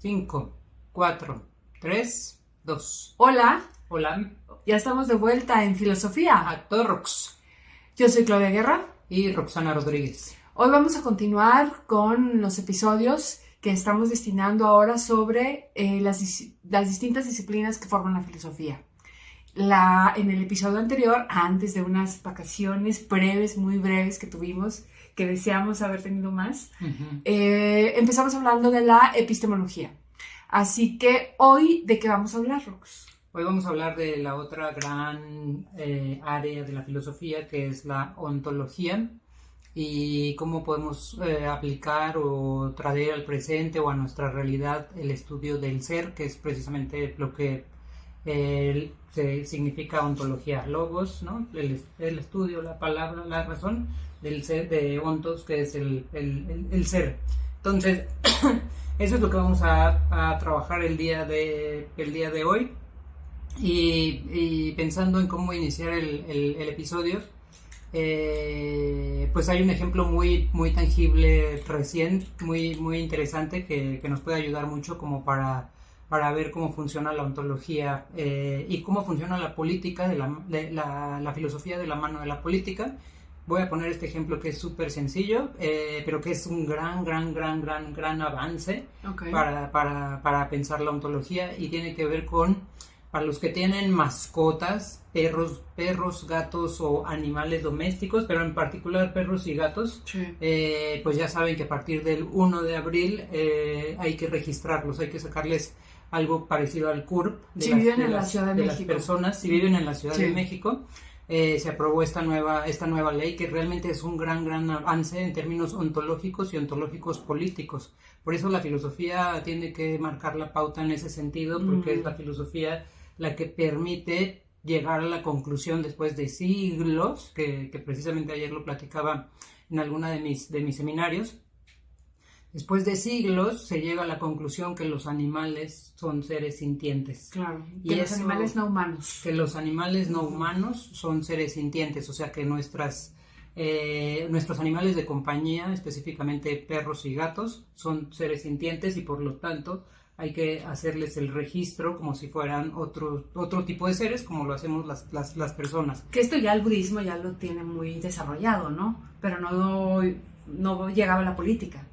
5, 4, 3, 2. Hola, Hola, ya estamos de vuelta en Filosofía. a Torrox Yo soy Claudia Guerra. y Roxana Rodríguez. Hoy vamos a continuar con los episodios que estamos destinando ahora sobre las distintas disciplinas que forman la filosofía. En el episodio anterior, antes de unas vacaciones breves, muy breves que tuvimos, que deseamos haber tenido más, empezamos hablando de la epistemología. Así que hoy, ¿de qué vamos a hablar, Rox? Hoy vamos a hablar de la otra gran área de la filosofía, que es la ontología, y cómo podemos aplicar o traer al presente o a nuestra realidad el estudio del ser, que es precisamente lo que significa ontología, logos, ¿no? El estudio, la palabra, la razón del ser, de ontos, que es el ser. Entonces, eso es lo que vamos a trabajar el día de hoy. Y pensando en cómo iniciar el episodio, pues hay un ejemplo muy tangible, recién, muy interesante, que nos puede ayudar mucho como para ver cómo funciona la ontología y cómo funciona la política, la filosofía de la mano de la política. Voy a poner este ejemplo que es súper sencillo, pero que es un gran avance para pensar la ontología, y tiene que ver con, para los que tienen mascotas, perros, gatos o animales domésticos, pero en particular perros y gatos, Sí. Pues ya saben que a partir del 1 de abril hay que registrarlos, hay que sacarles algo parecido al CURP Si viven en la Ciudad de las México. personas, si viven en la Ciudad Sí. de México. Se aprobó esta nueva ley, que realmente es un gran avance en términos ontológicos y ontológicos políticos. Por eso la filosofía tiene que marcar la pauta en ese sentido, porque es la filosofía la que permite llegar a la conclusión después de siglos, que precisamente ayer lo platicaba en alguna de mis seminarios. Después de siglos se llega a la conclusión que los animales son seres sintientes. Claro, Y que los eso- animales no humanos. Que los animales no humanos son seres sintientes, o sea que nuestros animales de compañía, específicamente perros y gatos, son seres sintientes, y por lo tanto hay que hacerles el registro como si fueran otro tipo de seres, como lo hacemos las personas. Que esto ya el budismo ya lo tiene muy desarrollado, ¿no? Pero no llegaba a la política.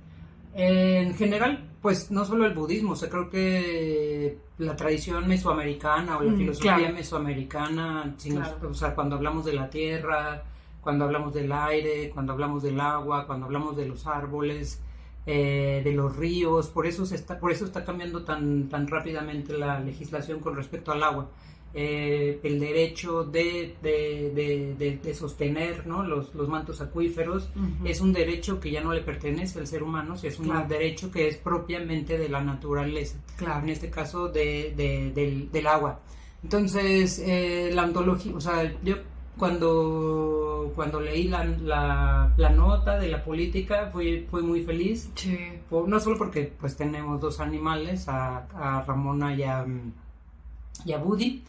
En general, pues no solo el budismo, o sea, creo que la tradición mesoamericana o la filosofía claro. mesoamericana, Claro. o sea, cuando hablamos de la tierra, cuando hablamos del aire, cuando hablamos del agua, cuando hablamos de los árboles, de los ríos, por eso está cambiando tan rápidamente la legislación con respecto al agua. El derecho de sostener, ¿no?, los mantos acuíferos es un derecho que ya no le pertenece al ser humano, es un Claro. derecho que es propiamente de la naturaleza, Claro. en este caso del agua. Entonces, la ontología, o sea, yo cuando leí la nota de la política fui muy feliz, Sí. no solo porque pues tenemos dos animales, a Ramona y a Buddy,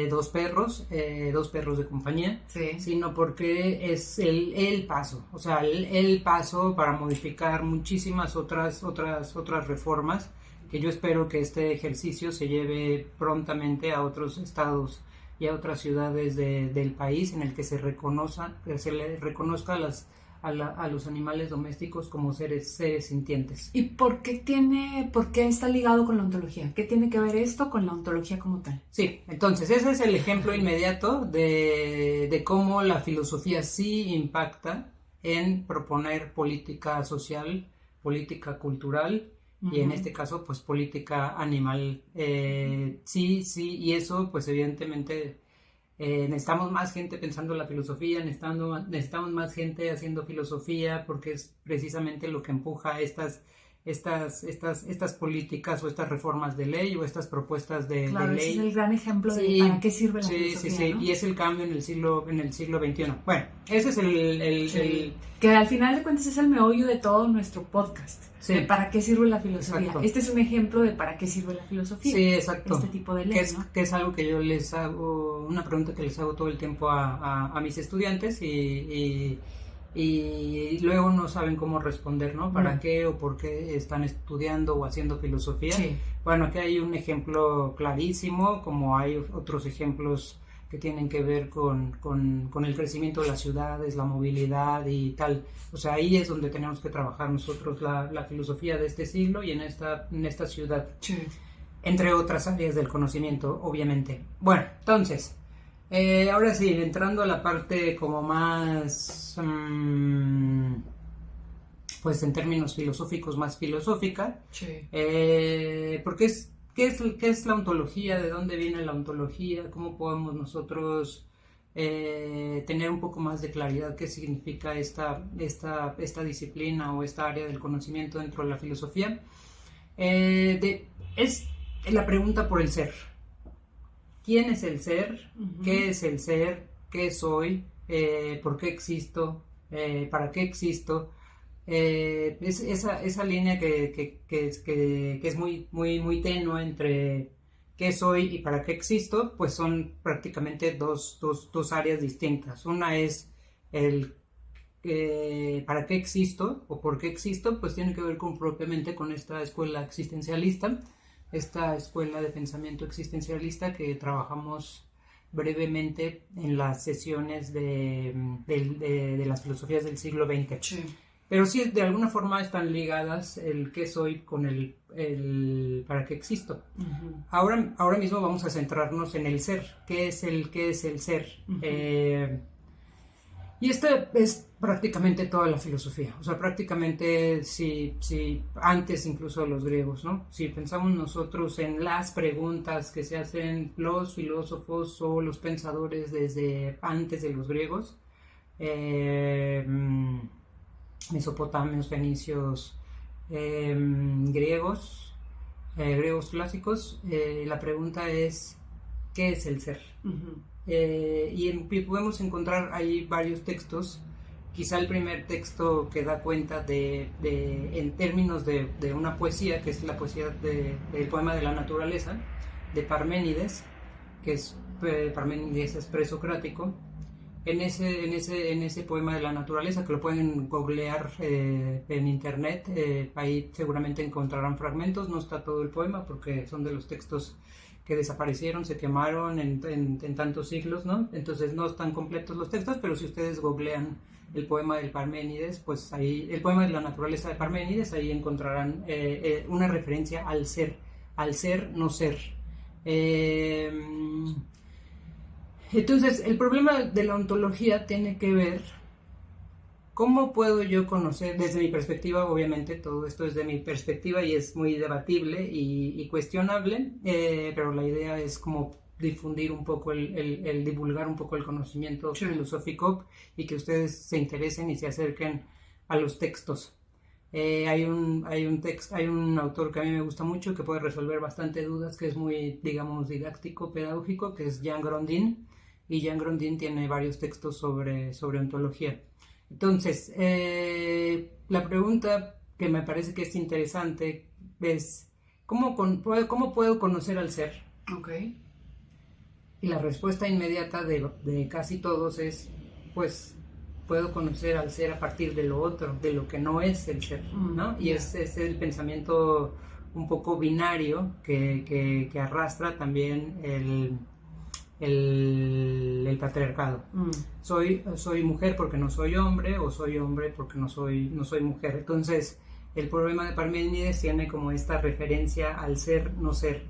dos perros de compañía, Sí. sino porque es el paso, o sea, el paso para modificar muchísimas otras reformas, que yo espero que este ejercicio se lleve prontamente a otros estados y a otras ciudades del país, en el que se le reconozca a los animales domésticos como seres sintientes. ¿Y por qué está ligado con la ontología? ¿Qué tiene que ver esto con la ontología como tal? Sí, entonces ese es el ejemplo inmediato de cómo la filosofía sí impacta en proponer política social, política cultural, y en este caso pues política animal. Sí, y eso pues evidentemente necesitamos más gente pensando en la filosofía, necesitamos más gente haciendo filosofía, porque es precisamente lo que empuja estas políticas o estas reformas de ley o estas propuestas de Claro, ley. ese es el gran ejemplo de Sí, para qué sirve la filosofía, sí, ¿no? y es el cambio en el siglo XXI. Bueno, ese es el Que al final de cuentas es el meollo de todo nuestro podcast. Sí. De para qué sirve la filosofía. Exacto. Este es un ejemplo de para qué sirve la filosofía. Sí, exacto. Este tipo de ley, ¿no? Que es algo que yo les hago, una pregunta que les hago todo el tiempo a mis estudiantes, y y luego no saben cómo responder, ¿no? ¿Para qué o por qué están estudiando o haciendo filosofía? Sí. Bueno, aquí hay un ejemplo clarísimo, como hay otros ejemplos que tienen que ver con el crecimiento de las ciudades, la movilidad y tal. O sea, ahí es donde tenemos que trabajar nosotros la filosofía de este siglo y en esta ciudad. Sí. Entre otras áreas del conocimiento, obviamente. Bueno, entonces, ahora sí, entrando a la parte como más, pues en términos filosóficos, más filosófica, Sí. porque ¿qué es la ontología? ¿De dónde viene la ontología? ¿Cómo podemos nosotros tener un poco más de claridad qué significa esta disciplina o esta área del conocimiento dentro de la filosofía? Es la pregunta por el ser. ¿Quién es el ser? ¿Qué es el ser? ¿Qué soy? ¿Por qué existo? ¿Para qué existo? Es esa línea que es muy tenue entre qué soy y para qué existo, pues son prácticamente dos áreas distintas. Una es el para qué existo o por qué existo, pues tiene que ver propiamente con esta escuela existencialista, esta escuela de pensamiento existencialista que trabajamos brevemente en las sesiones de las filosofías del siglo XX. Sí. Pero sí, de alguna forma están ligadas el qué soy con el para qué existo. Ahora mismo vamos a centrarnos en el ser. ¿Qué es el ser? Y esta es prácticamente toda la filosofía. O sea, prácticamente si antes incluso de los griegos, ¿no? Si pensamos nosotros en las preguntas que se hacen los filósofos o los pensadores desde antes de los griegos, mesopotamios, fenicios, griegos clásicos, la pregunta es ¿qué es el ser? Y podemos encontrar ahí varios textos. Quizá el primer texto que da cuenta en términos de una poesía, que es la poesía del poema de la naturaleza de Parménides, que es Parménides es presocrático. En ese poema de la naturaleza, que lo pueden googlear en internet, ahí seguramente encontrarán fragmentos. No está todo el poema porque son de los textos que desaparecieron, se quemaron en tantos siglos, ¿no? Entonces no están completos los textos, pero si ustedes googlean el poema del Parménides, pues ahí, el poema de la naturaleza de Parménides, ahí encontrarán una referencia al ser no ser. Entonces, el problema de la ontología tiene que ver cómo puedo yo conocer, desde mi perspectiva, obviamente todo esto es de mi perspectiva y es muy debatible y cuestionable, pero la idea es como difundir un poco, el divulgar un poco el conocimiento filosófico y que ustedes se interesen y se acerquen a los textos. Hay un autor que a mí me gusta mucho, que puede resolver bastante dudas, que es muy, digamos, didáctico, pedagógico, que es Jean Grondin. Y Jean Grondin tiene varios textos sobre ontología. Entonces, la pregunta que me parece que es interesante es ¿cómo puedo conocer al ser? Okay. Y la respuesta inmediata de casi todos es, pues, puedo conocer al ser a partir de lo otro, de lo que no es el ser, ¿no? Y es el pensamiento un poco binario que arrastra también el patriarcado. Soy mujer porque no soy hombre, o soy hombre porque no soy mujer. Entonces, el problema de Parménides tiene como esta referencia al ser, no ser.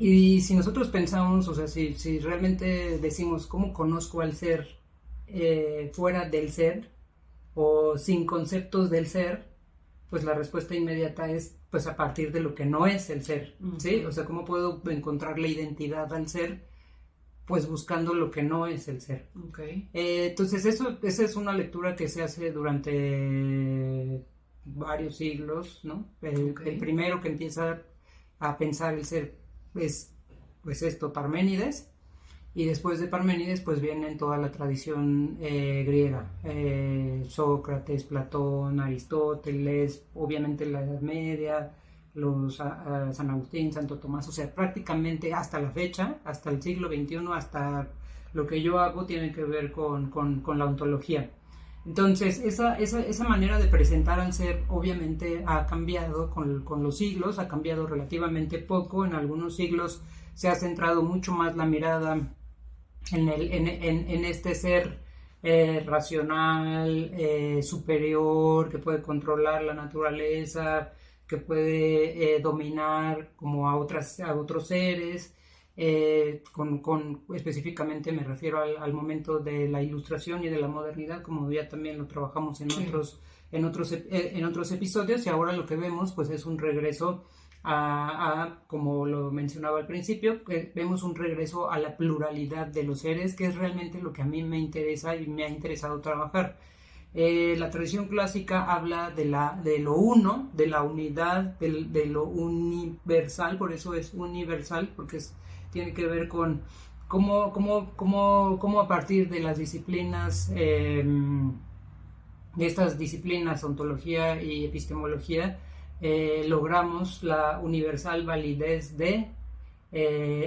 Y si nosotros pensamos, o sea, si realmente decimos cómo conozco al ser fuera del ser o sin conceptos del ser, pues la respuesta inmediata es pues a partir de lo que no es el ser, ¿sí? O sea, ¿cómo puedo encontrar la identidad al ser? Pues buscando lo que no es el ser. Okay. Entonces esa es una lectura que se hace durante varios siglos, ¿no? El primero que empieza a pensar el ser es pues esto, Parménides, y después de Parménides pues viene toda la tradición griega, Sócrates, Platón, Aristóteles, obviamente la Edad Media, San Agustín, Santo Tomás, o sea, prácticamente hasta la fecha, hasta el siglo XXI, hasta lo que yo hago tiene que ver con la ontología. Entonces, esa manera de presentar al ser obviamente ha cambiado con los siglos, ha cambiado relativamente poco. En algunos siglos se ha centrado mucho más la mirada en este ser racional, superior, que puede controlar la naturaleza, que puede dominar como a otros seres. Específicamente me refiero al momento de la ilustración y de la modernidad, como ya también lo trabajamos en otros episodios, y ahora lo que vemos pues es un regreso como lo mencionaba al principio, vemos un regreso a la pluralidad de los seres, que es realmente lo que a mí me interesa y me ha interesado trabajar. La tradición clásica habla de lo uno, de la unidad, de lo universal, por eso es universal, porque tiene que ver con cómo a partir de las disciplinas, de estas disciplinas, ontología y epistemología, logramos la universal validez de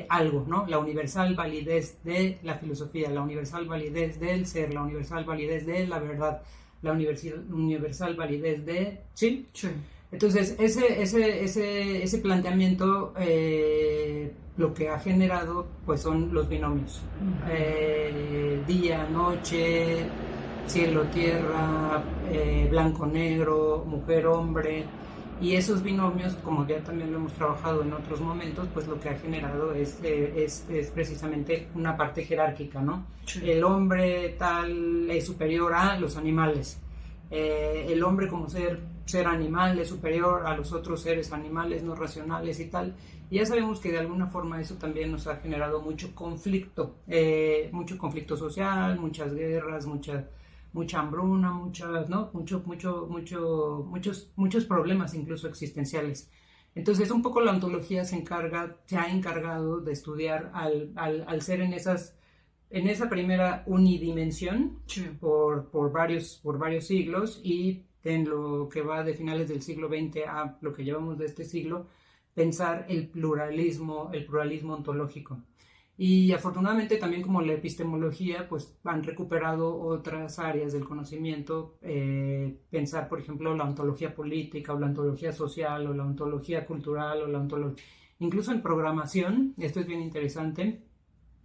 algo, ¿no? La universal validez de la filosofía, la universal validez del ser, la universal validez de la verdad, la universal validez de... ¿Sí? Sí. Entonces, ese planteamiento lo que ha generado pues son los binomios. Día, noche, cielo, tierra, blanco, negro, mujer, hombre. Y esos binomios, como ya también lo hemos trabajado en otros momentos, pues lo que ha generado es precisamente una parte jerárquica, ¿no? Sí. El hombre tal es superior a los animales. El hombre como ser animal es superior a los otros seres animales no racionales y tal. Y ya sabemos que de alguna forma eso también nos ha generado mucho conflicto social, muchas guerras, mucha hambruna, muchos problemas incluso existenciales. Entonces un poco la ontología se ha encargado de estudiar al ser en esa primera unidimensión, sí, por varios siglos, y en lo que va de finales del siglo XX a lo que llevamos de este siglo, pensar el pluralismo ontológico. Y afortunadamente también, como la epistemología, pues han recuperado otras áreas del conocimiento, pensar por ejemplo la ontología política o la ontología social o la ontología cultural o la ontología, incluso en programación, esto es bien interesante,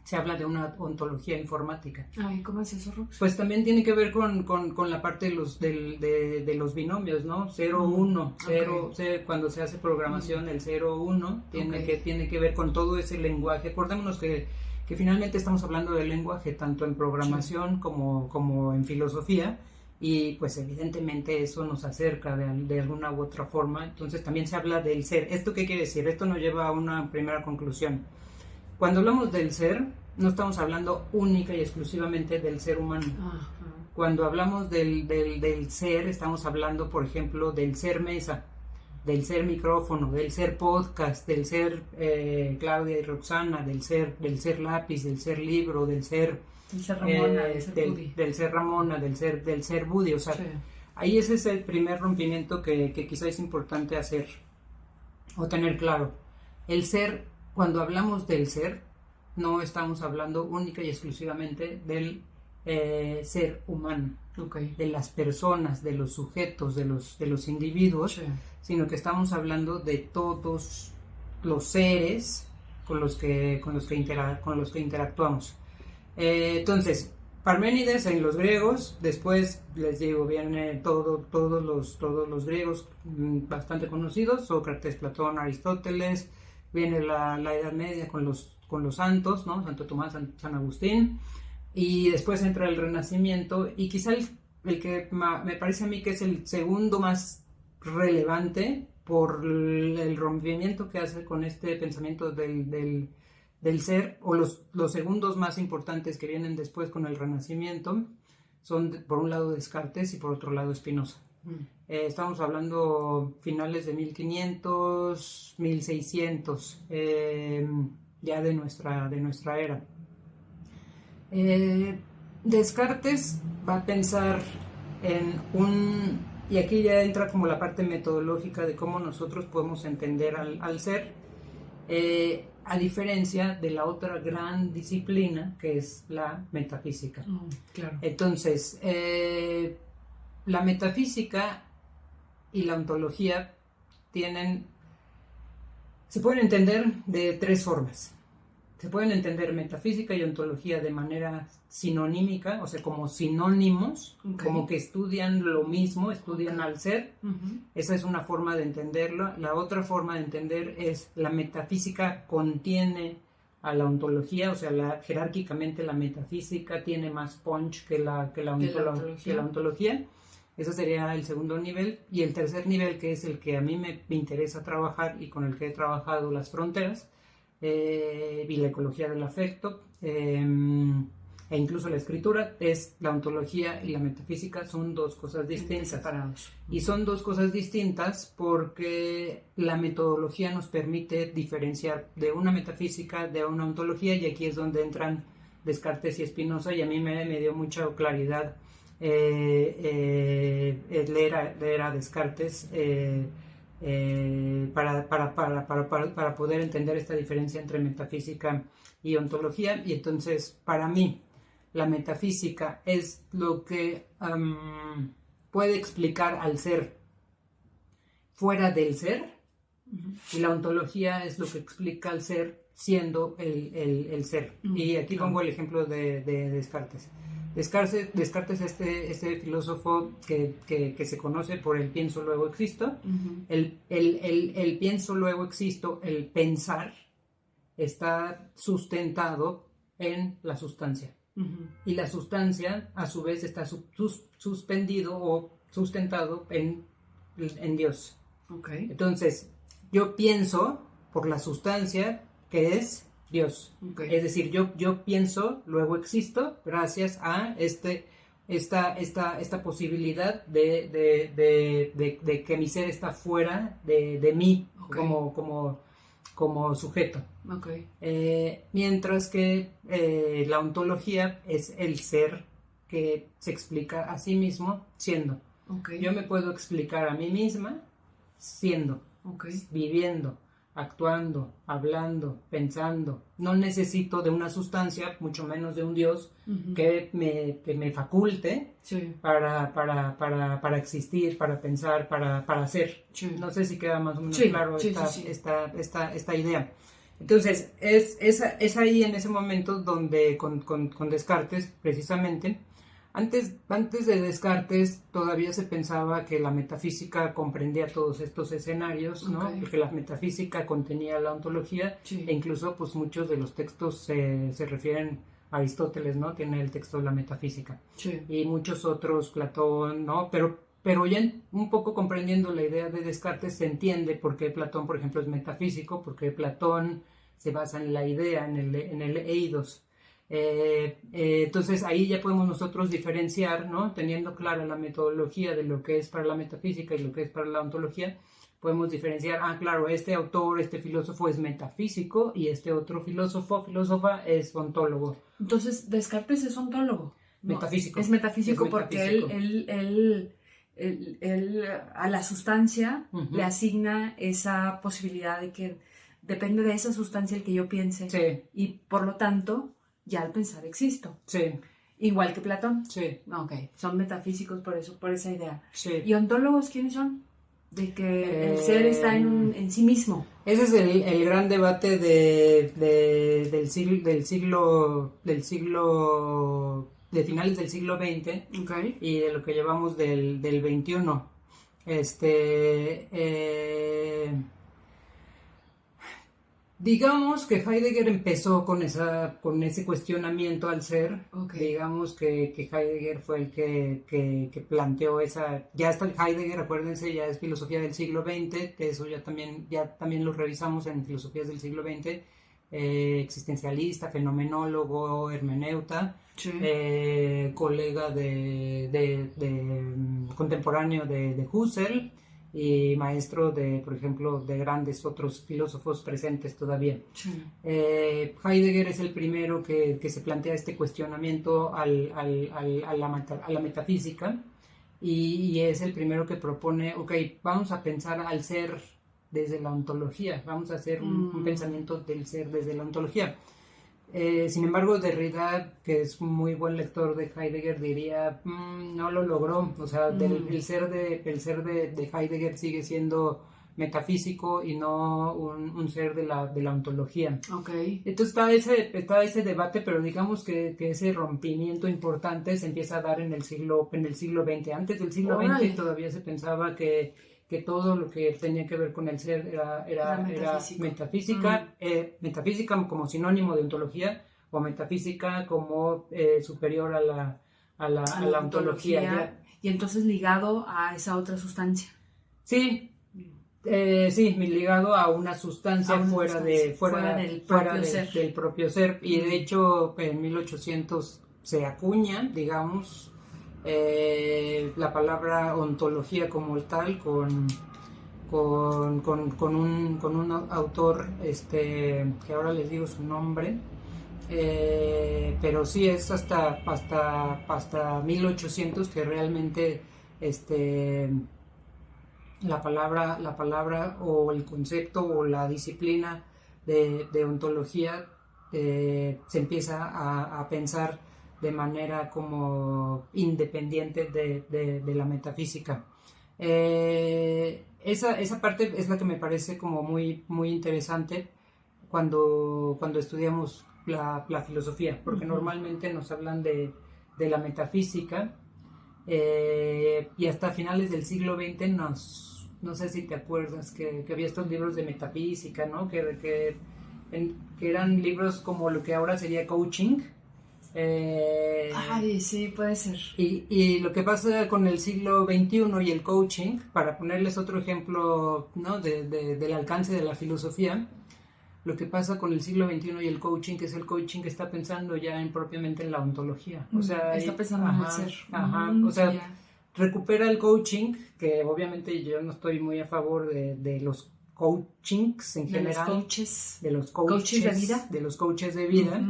se habla de una ontología informática. Ay, ¿cómo es eso, Rox? Pues también tiene que ver con la parte de los binomios, ¿no? 0, 1, 0, okay. Cuando se hace programación, el 0, 1 tiene que ver con todo ese lenguaje. Acordémonos que finalmente estamos hablando del lenguaje tanto en programación, sí, como en filosofía, y pues evidentemente eso nos acerca de alguna u otra forma. Entonces también se habla del ser. ¿Esto qué quiere decir? Esto nos lleva a una primera conclusión. Cuando hablamos del ser, no estamos hablando única y exclusivamente del ser humano. Uh-huh. Cuando hablamos del ser, estamos hablando, por ejemplo, del ser mesa, del ser micrófono, del ser podcast, del ser Claudia y Roxana, del ser lápiz, del ser libro, del ser Ramona, del ser Ramona, del ser Budi. O sea, sí, ahí ese es el primer rompimiento que quizá es importante hacer o tener claro. El ser, cuando hablamos del ser, no estamos hablando única y exclusivamente del ser humano, okay, de las personas, de los sujetos, de los individuos, sí, sino que estamos hablando de todos los seres con los que interactuamos. Entonces, Parménides en los griegos, después les digo, viene todos los griegos bastante conocidos, Sócrates, Platón, Aristóteles. Viene la Edad Media con los santos, ¿no? Santo Tomás, San Agustín, y después entra el Renacimiento, y quizá el que me parece a mí que es el segundo más relevante por el rompimiento que hace con este pensamiento del ser, o los segundos más importantes que vienen después con el Renacimiento, son por un lado Descartes y por otro lado Spinoza. Estamos hablando finales de 1500, 1600, ya de nuestra era. Descartes va a pensar y aquí ya entra como la parte metodológica de cómo nosotros podemos entender al ser, a diferencia de la otra gran disciplina que es la metafísica. Claro. Entonces, la metafísica y la ontología se pueden entender de tres formas. Se pueden entender metafísica y ontología de manera sinonímica, o sea, como sinónimos, como que estudian lo mismo, estudian al ser. Esa es una forma de entenderlo. La otra forma de entender es la metafísica contiene a la ontología, o sea, jerárquicamente la metafísica tiene más punch que la ontología. Ese sería el segundo nivel. Y el tercer nivel, que es el que a mí me interesa trabajar y con el que he trabajado las fronteras, y la ecología del afecto, e incluso la escritura, es la ontología y la metafísica son dos cosas distintas. Y son dos cosas distintas porque la metodología nos permite diferenciar de una metafísica de una ontología, y aquí es donde entran Descartes y Spinoza, y a mí me dio mucha claridad leer a Descartes para poder entender esta diferencia entre metafísica y ontología. Y entonces, para mí, la metafísica es lo que puede explicar al ser fuera del ser, y la ontología es lo que explica al ser siendo el ser. Y aquí pongo el ejemplo de Descartes. Descartes, este filósofo que se conoce por el pienso luego existo. El pienso luego existo, el pensar, está sustentado en la sustancia. Y la sustancia, a su vez, está suspendido o sustentado en Dios. Entonces, yo pienso por la sustancia que es Dios. Es decir, yo pienso, luego existo, gracias a esta posibilidad de que mi ser está fuera de mí como sujeto. Mientras que la ontología es el ser que se explica a sí mismo siendo. Yo me puedo explicar a mí misma siendo, viviendo, actuando, hablando, pensando. No necesito de una sustancia, mucho menos de un Dios, que me faculte para existir, para pensar, para ser. No sé si queda más o menos claro esta idea. Entonces, es ahí en ese momento donde con Descartes, precisamente, antes de Descartes todavía se pensaba que la metafísica comprendía todos estos escenarios, ¿no? Porque la metafísica contenía la ontología, e incluso pues muchos de los textos se refieren a Aristóteles, ¿no? Tiene el texto de la metafísica. Y muchos otros, Platón, ¿no? Pero ya un poco comprendiendo la idea de Descartes se entiende por qué Platón, por ejemplo, es metafísico, porque Platón se basa en la idea, en el eidos. Entonces ahí ya podemos nosotros diferenciar, ¿no? Teniendo clara la metodología de lo que es para la metafísica y lo que es para la ontología, podemos diferenciar, claro, este autor, este filósofo es metafísico y este otro filósofa es ontólogo. Entonces, Descartes es ontólogo. Metafísico. Es metafísico porque él a la sustancia le asigna esa posibilidad de que depende de esa sustancia el que yo piense. Y por lo tanto, ya al pensar existo. Igual que Platón. Son metafísicos por esa idea. ¿Y ontólogos quiénes son? De que el ser está en sí mismo. Ese es el gran debate del siglo de finales del siglo XX y de lo que llevamos del XXI. Digamos que Heidegger empezó con ese cuestionamiento al ser. Digamos que Heidegger fue el que planteó esa. Ya está Heidegger, acuérdense, ya es filosofía del siglo XX, eso ya también lo revisamos en filosofías del siglo XX, existencialista, fenomenólogo, hermeneuta, colega de contemporáneo de Husserl, y maestro por ejemplo, de grandes otros filósofos presentes todavía. Heidegger es el primero que se plantea este cuestionamiento a la metafísica, y es el primero que propone, vamos a pensar al ser desde la ontología, vamos a hacer un pensamiento del ser desde la ontología. Sin embargo, Derrida, que es un muy buen lector de Heidegger, diría, no lo logró. O sea, el ser de Heidegger sigue siendo metafísico y no un ser de la ontología. Okay. Entonces está ese debate, pero digamos que ese rompimiento importante se empieza a dar en el siglo XX. Antes del siglo XX todavía se pensaba que todo lo que tenía que ver con el ser era metafísica, metafísica como sinónimo de ontología, o metafísica como superior a la ontología. Y entonces ligado a esa otra sustancia. Sí, ligado a una sustancia fuera del propio ser. Y de hecho, en 1800 se acuña, digamos, la palabra ontología como tal con un autor que ahora les digo su nombre, pero sí es hasta 1800 que realmente la palabra o el concepto o la disciplina de ontología se empieza a pensar de manera como independiente de la metafísica. Esa parte es la que me parece como muy, muy interesante cuando estudiamos la filosofía, porque normalmente nos hablan de la metafísica, y hasta finales del siglo XX no sé si te acuerdas que había estos libros de metafísica, ¿no? Que eran libros como lo que ahora sería coaching. Ay, sí, puede ser. Y lo que pasa con el siglo XXI y el coaching, para ponerles otro ejemplo, ¿no? del alcance de la filosofía, lo que pasa con el siglo XXI y el coaching, que es el coaching que está pensando ya propiamente en la ontología. O sea, está pensando en el ser. O sea, recupera el coaching, que obviamente yo no estoy muy a favor de los coachings en general. De los coaches de vida. De los coaches de vida.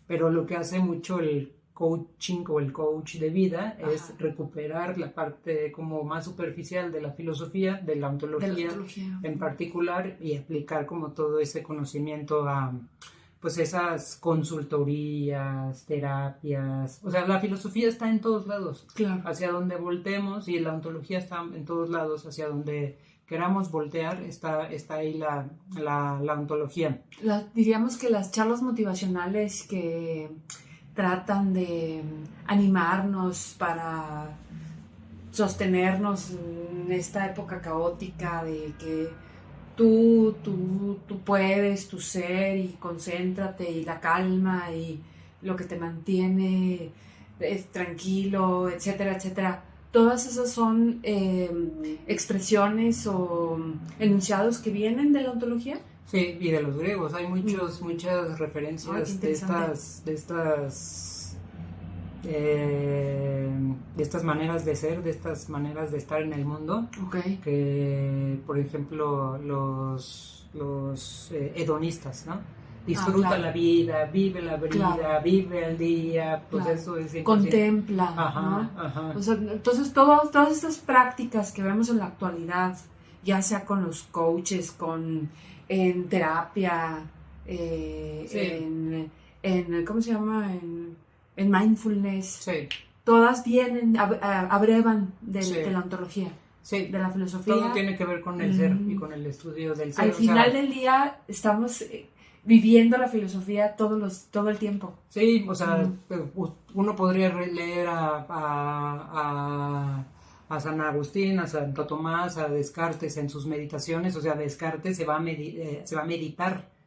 Pero lo que hace mucho el coaching o el coach de vida es recuperar la parte como más superficial de la filosofía, de la ontología en particular, y aplicar como todo ese conocimiento a pues esas consultorías, terapias. O sea, la filosofía está en todos lados, claro, hacia donde voltemos, y la ontología está en todos lados, hacia donde queramos voltear, está ahí la ontología. Diríamos que las charlas motivacionales que tratan de animarnos para sostenernos en esta época caótica de que tú puedes, tu ser, y concéntrate, y la calma, y lo que te mantiene tranquilo, etcétera, etcétera. Todas esas son expresiones o enunciados que vienen de la ontología. Sí, y de los griegos. Hay muchas referencias de estas maneras de ser, de estas maneras de estar en el mundo. Okay. Que, por ejemplo, los hedonistas, ¿no? Disfruta la vida, vive la vida, vive el día, pues eso es 100%. Contempla, ¿no? O sea, entonces todas estas prácticas que vemos en la actualidad, ya sea con los coaches, en terapia, en ¿cómo se llama? En mindfulness, sí, todas vienen, abrevan de la ontología. Sí, de la filosofía. Todo tiene que ver con el ser y con el estudio del ser. Al final del día estamos viviendo la filosofía todo el tiempo. Sí, o sea, uno podría leer a San Agustín, a Santo Tomás, a Descartes en sus meditaciones. O sea, Descartes se va a meditar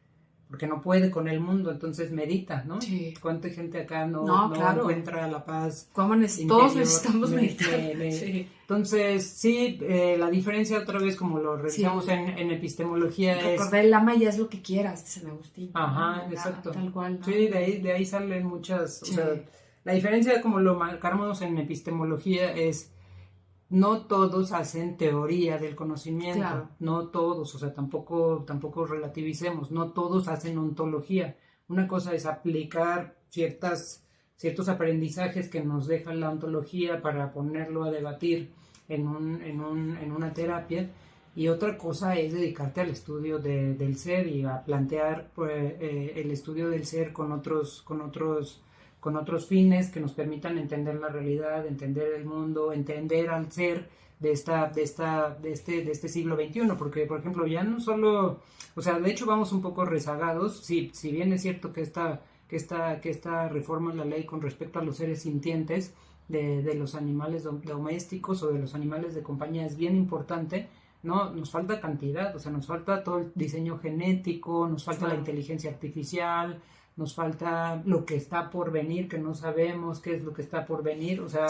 porque no puede con el mundo, entonces medita, ¿no? Sí. ¿Cuánta gente acá no claro, encuentra la paz? ¿Cómo todos necesitamos meditar? Sí. Entonces, sí, la diferencia otra vez, como lo revisamos en epistemología, recordar el ama ya es lo que quieras, de San Agustín. Ajá, exacto. Tal cual, ¿no? Sí, de ahí salen muchas, o sea, la diferencia como lo marcamos en epistemología es no todos hacen teoría del conocimiento, claro. No todos, o sea, tampoco relativicemos, no todos hacen ontología. Una cosa es aplicar ciertos aprendizajes que nos deja la ontología para ponerlo a debatir en una terapia, y otra cosa es dedicarte al estudio del ser y a plantear el estudio del ser con otros fines que nos permitan entender la realidad, entender el mundo, entender al ser de este siglo XXI, porque por ejemplo ya no solo, o sea, de hecho vamos un poco rezagados, si bien es cierto que esta reforma en la ley con respecto a los seres sintientes de los animales domésticos o de los animales de compañía es bien importante, no, nos falta cantidad, o sea, nos falta todo el diseño genético, nos falta la inteligencia artificial, nos falta lo que está por venir, que no sabemos qué es lo que está por venir, o sea,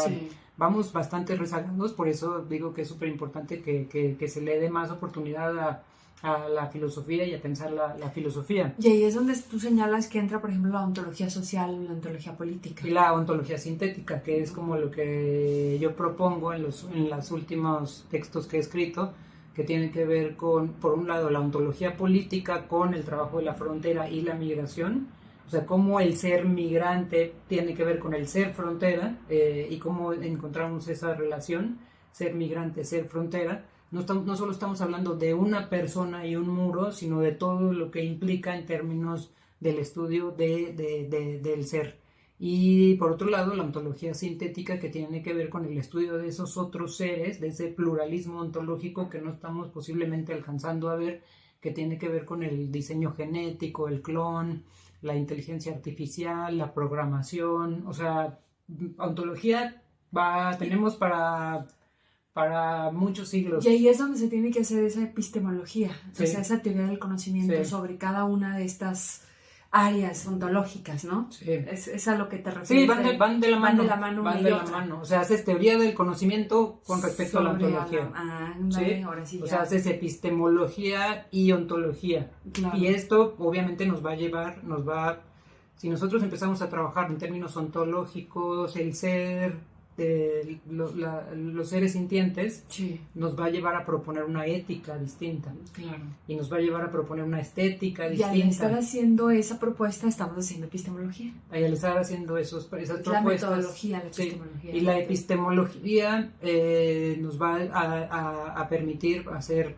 vamos bastante rezagados, por eso digo que es súper importante que se le dé más oportunidad a la filosofía y a pensar la filosofía. Y ahí es donde tú señalas que entra, por ejemplo, la ontología social y la ontología política. Y la ontología sintética, que es como lo que yo propongo en los últimos textos que he escrito, que tiene que ver con, por un lado, la ontología política con el trabajo de la frontera y la migración, o sea, cómo el ser migrante tiene que ver con el ser frontera y cómo encontramos esa relación, ser migrante, ser frontera. No solo estamos hablando de una persona y un muro, sino de todo lo que implica en términos del estudio del ser. Y por otro lado, la ontología sintética, que tiene que ver con el estudio de esos otros seres, de ese pluralismo ontológico que no estamos posiblemente alcanzando a ver, que tiene que ver con el diseño genético, el clon, la inteligencia artificial, la programación. O sea, ontología tenemos para muchos siglos. Y ahí es donde se tiene que hacer esa epistemología, o sea, esa teoría del conocimiento sobre cada una de estas áreas ontológicas, ¿no? Sí. Es a lo que te refieres. Sí, van de la mano. O sea, haces teoría del conocimiento con respecto a la ontología. Ahora sí. O sea, haces epistemología y ontología. Claro. Y esto obviamente nos va a llevar, si nosotros empezamos a trabajar en términos ontológicos, el ser, los seres sintientes, nos va a llevar a proponer una ética distinta. Claro. Y nos va a llevar a proponer una estética distinta. Y al estar haciendo esa propuesta, estamos haciendo epistemología. Y al estar haciendo esas propuestas. La metodología, la epistemología. Y la epistemología nos va a permitir hacer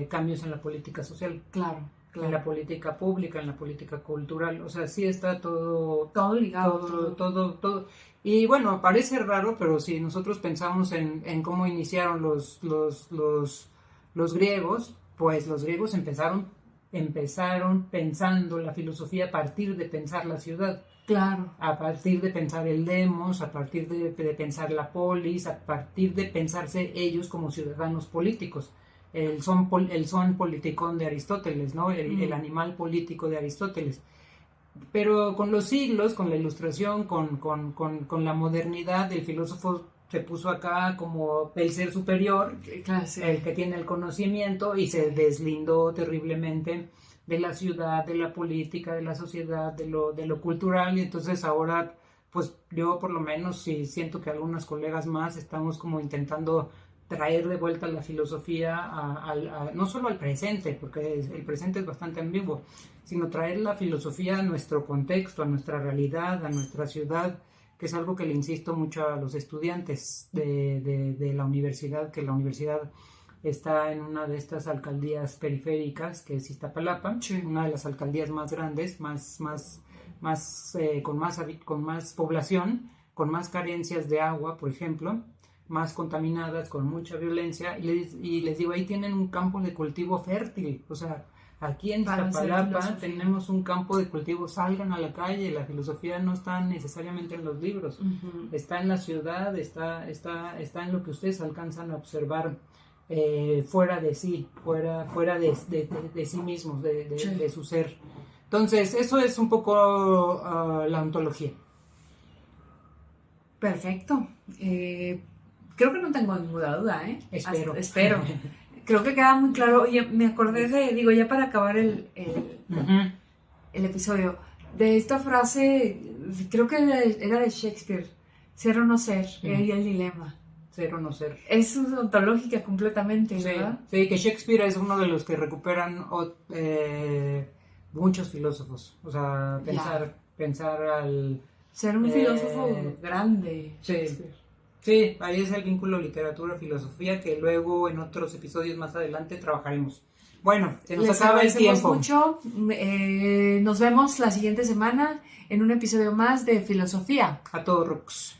cambios en la política social. Claro. En la política pública, en la política cultural, o sea, sí está todo ligado, todo. Y bueno, parece raro, pero si nosotros pensamos en cómo iniciaron los griegos, pues los griegos empezaron pensando la filosofía a partir de pensar la ciudad. Claro. A partir de pensar el demos, a partir de pensar la polis, a partir de pensarse ellos como ciudadanos políticos. El son politikon de Aristóteles, ¿no? El animal político de Aristóteles. Pero con los siglos, con la ilustración, con la modernidad, el filósofo se puso acá como el ser superior, el que tiene el conocimiento, y se deslindó terriblemente de la ciudad, de la política, de la sociedad, de lo cultural. Y entonces ahora, pues yo por lo menos sí siento que algunas colegas más estamos como intentando traer de vuelta la filosofía no solo al presente, porque el presente es bastante ambiguo, sino traer la filosofía a nuestro contexto, a nuestra realidad, a nuestra ciudad, que es algo que le insisto mucho a los estudiantes de la universidad, que la universidad está en una de estas alcaldías periféricas, que es Iztapalapa, una de las alcaldías más grandes, con más población, con más carencias de agua, por ejemplo, más contaminadas, con mucha violencia, y les digo, ahí tienen un campo de cultivo fértil. O sea, aquí en Iztapalapa tenemos un campo de cultivo, salgan a la calle. La filosofía no está necesariamente en los libros, está en la ciudad, está en lo que ustedes alcanzan a observar fuera de sí, fuera de sí mismos, de su ser. Entonces, eso es un poco la ontología. Perfecto. Creo que no tengo ninguna duda, ¿eh? Espero. Creo que queda muy claro. Oye, me acordé ya para acabar el episodio, de esta frase, creo que era de Shakespeare, ser o no ser, y el dilema. Ser o no ser. Es ontológica completamente, ¿verdad? Sí, que Shakespeare es uno de los que recuperan muchos filósofos. O sea, pensar al... Ser un filósofo grande. Sí. Sí, ahí es el vínculo literatura-filosofía que luego en otros episodios más adelante trabajaremos. Bueno, se nos Les acaba el agradecemos tiempo. mucho. Nos vemos la siguiente semana en un episodio más de Filosofía. A todos, Rux.